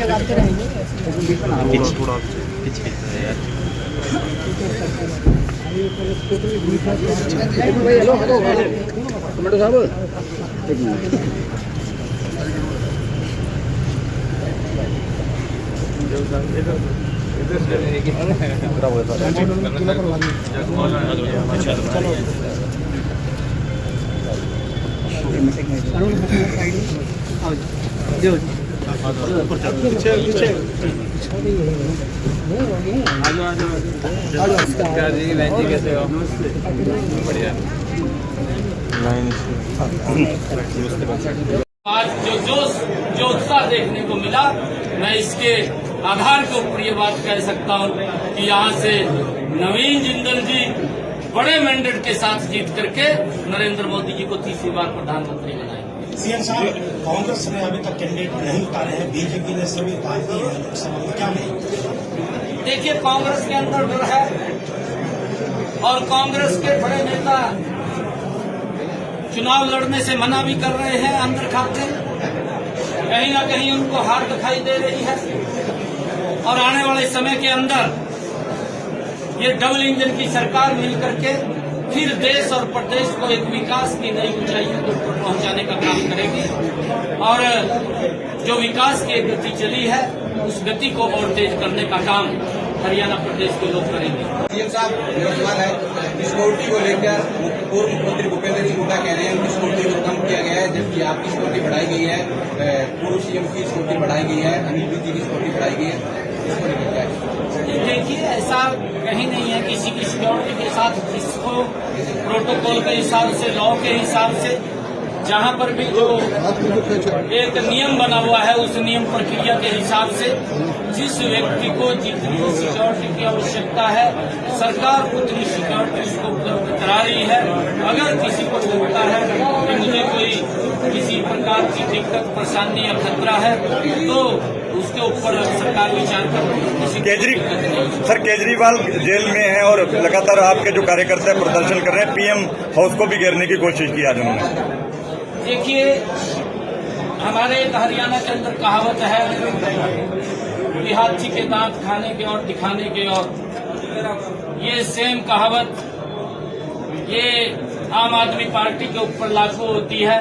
लगाते रहेंगे। थोड़ा पीछे है यार। हेलो हेलो टमाटो साहब एक मिनट। कैसे हो? बढ़िया। आज जो उत्साह देखने को मिला, मैं इसके आधार के ऊपर ये बात कह सकता हूँ कि यहाँ से नवीन जिंदल जी बड़े मैंडेट के साथ जीत करके नरेंद्र मोदी जी को तीसरी बार प्रधानमंत्री बनाएंगे। सीएम साहब, कांग्रेस ने अभी तक कैंडिडेट नहीं उतारे हैं, बीजेपी ने सभी उतार दिए हैं लोकसभा में, क्या नहीं? देखिए, कांग्रेस के अंदर डर है और कांग्रेस के बड़े नेता चुनाव लड़ने से मना भी कर रहे हैं अंदर खाते। कहीं ना कहीं उनको हार दिखाई दे रही है और आने वाले समय के अंदर ये डबल इंजन की सरकार मिल करके फिर देश और प्रदेश को एक विकास की नई ऊंचाइयों को पहुंचाने का काम करेगी और जो विकास की गति चली है उस गति को और तेज करने का काम हरियाणा प्रदेश के लोग करेंगे। सीएम साहब, मेरा सवाल है, सिक्योरिटी को लेकर पूर्व मुख्यमंत्री भूपेंद्र सिंह हुड्डा कह रहे हैं कि सिक्योरिटी को कम किया गया है, जबकि आपकी सिक्योरिटी बढ़ाई गई है, पूर्व सीएम की सिक्योरिटी बढ़ाई गई है, अनिल विज जी की सिक्योरिटी बढ़ाई गई है। इसको लेकर क्या है? देखिए, ऐसा कहीं नहीं है किसी की सिक्योरिटी के साथ, जिसको प्रोटोकॉल के हिसाब से, लॉ के हिसाब से, जहां पर भी जो एक नियम बना हुआ है उस नियम प्रक्रिया के हिसाब से जिस व्यक्ति को जितनी सिक्योरिटी की आवश्यकता है सरकार उतनी सिक्योरिटी उसको उपलब्ध करा रही है। अगर किसी को लगता है कि मुझे कोई किसी प्रकार की दिक्कत, परेशानी या खतरा है तो उसके ऊपर सरकार विचार कर रही है। सर, केजरीवाल जेल में है और लगातार आपके जो कार्यकर्ता प्रदर्शन कर रहे हैं, पीएम हाउस को भी घेरने की कोशिश की आज उन्होंने। देखिए, हमारे हरियाणा के अंदर कहावत है कि हाथी के दांत खाने के और दिखाने के, और ये सेम कहावत ये आम आदमी पार्टी के ऊपर लागू होती है।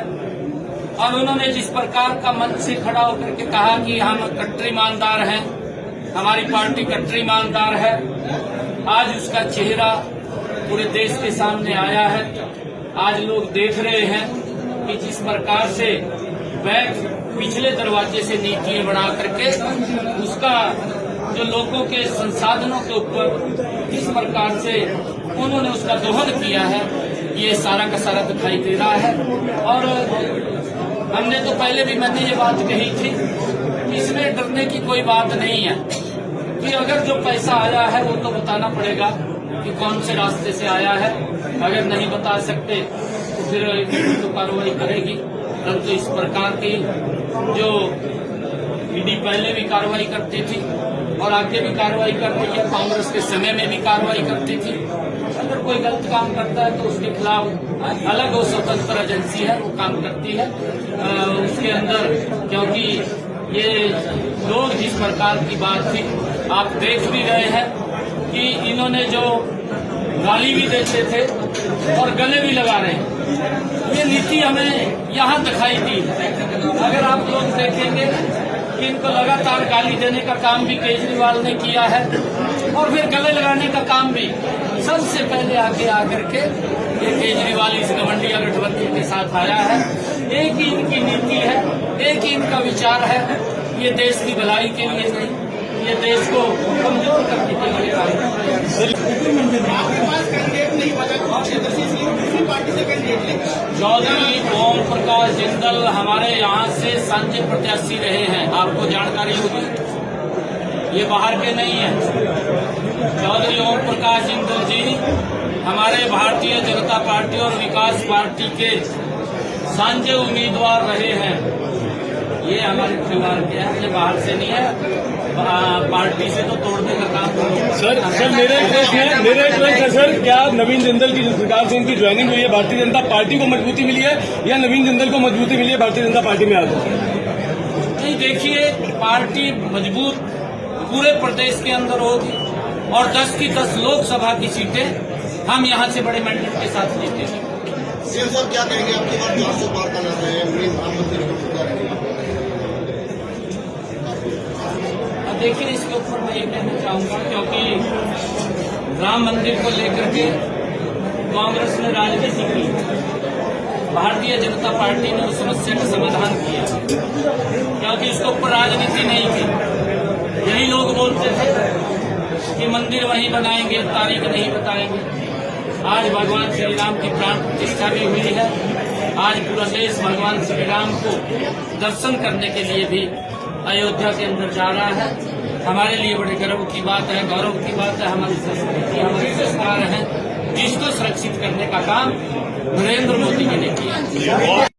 और उन्होंने जिस प्रकार का मंच से खड़ा होकर के कहा कि हम कट्टर ईमानदार हैं, हमारी पार्टी कट्टर ईमानदार है, आज उसका चेहरा पूरे देश के सामने आया है। आज लोग देख रहे हैं कि जिस प्रकार से बैक पिछले दरवाजे से नीतियां बना करके उसका जो लोगों के संसाधनों के ऊपर किस प्रकार से उन्होंने उसका दोहन किया है, ये सारा का सारा दिखाई दे रहा है। और हमने तो पहले भी मैंने ये बात कही थी, इसमें डरने की कोई बात नहीं है कि अगर जो पैसा आया है वो तो बताना पड़ेगा कि कौन से रास्ते से आया है। अगर नहीं बता सकते तो फिर तो कार्रवाई करेगी। परंतु इस प्रकार की जो ईडी पहले भी कार्रवाई करती थी और आगे भी कार्रवाई कर रही है, कांग्रेस के समय में भी कार्रवाई करती थी। अगर कोई गलत काम करता है तो उसके खिलाफ अलग वो स्वतंत्र एजेंसी है, वो काम करती है उसके अंदर। क्योंकि ये लोग जिस प्रकार की बात थी, आप देख भी रहे हैं कि इन्होंने जो गाली भी देते थे और गले भी लगा रहे हैं, ये नीति हमें यहाँ दिखाई दी। अगर आप लोग देखेंगे कि इनको लगातार गाली देने का काम भी केजरीवाल ने किया है और फिर गले लगाने का काम भी सबसे पहले आगे आकर के ये केजरीवाल इस गठबंधन गठबंधन के साथ आया है। एक ही इनकी नीति है, एक ही इनका विचार है, ये देश की भलाई के लिए नहीं, ये देश को कमजोर करने के लिए काम करते हैं। चौधरी ओम प्रकाश जिंदल हमारे यहाँ से सांझे प्रत्याशी रहे हैं, आपको जानकारी होगी, ये बाहर के नहीं है। चौधरी ओम प्रकाश जिंदल जी हमारे भारतीय जनता पार्टी और विकास पार्टी के सांझे उम्मीदवार रहे हैं। ये हमारे परिवार के हैं, ये बाहर से नहीं है, पार्टी से तो तोड़ने का काम सर मेरा एक प्रश्न है सर, क्या नवीन जिंदल की जिस प्रकार से इनकी ज्वाइनिंग हुई है, भारतीय जनता पार्टी को मजबूती मिली है या नवीन जिंदल को मजबूती मिली है भारतीय जनता पार्टी में आकर? नहीं, देखिए, पार्टी मजबूत पूरे प्रदेश के अंदर होगी और 10 की 10 लोकसभा की सीटें हम यहां से बड़े मैंडेट के साथ जीते हैं। सीएम साहब क्या कहेंगे आपकी बार 400 पार करना है, मेन प्रधानमंत्री को मुद्दा रहेगा। अब देखिए, इसके ऊपर मैं ये कहना चाहूंगा, क्योंकि राम मंदिर को लेकर के कांग्रेस ने राजनीति की, भारतीय जनता पार्टी ने उस समस्या का समाधान किया, क्योंकि उसके ऊपर राजनीति नहीं की। यही लोग बोलते थे कि मंदिर वहीं बनाएंगे, तारीख नहीं बताएंगे। आज भगवान श्री राम की प्राण प्रतिष्ठा भी हुई है। आज पूरा देश भगवान श्री राम को दर्शन करने के लिए भी अयोध्या के अंदर जा रहा है। हमारे लिए बड़े गर्व की बात है, गौरव की बात है। हमारी संस्कृति, हमारे संस्कार हैं, जिसको सुरक्षित करने का काम नरेंद्र मोदी जी ने किया।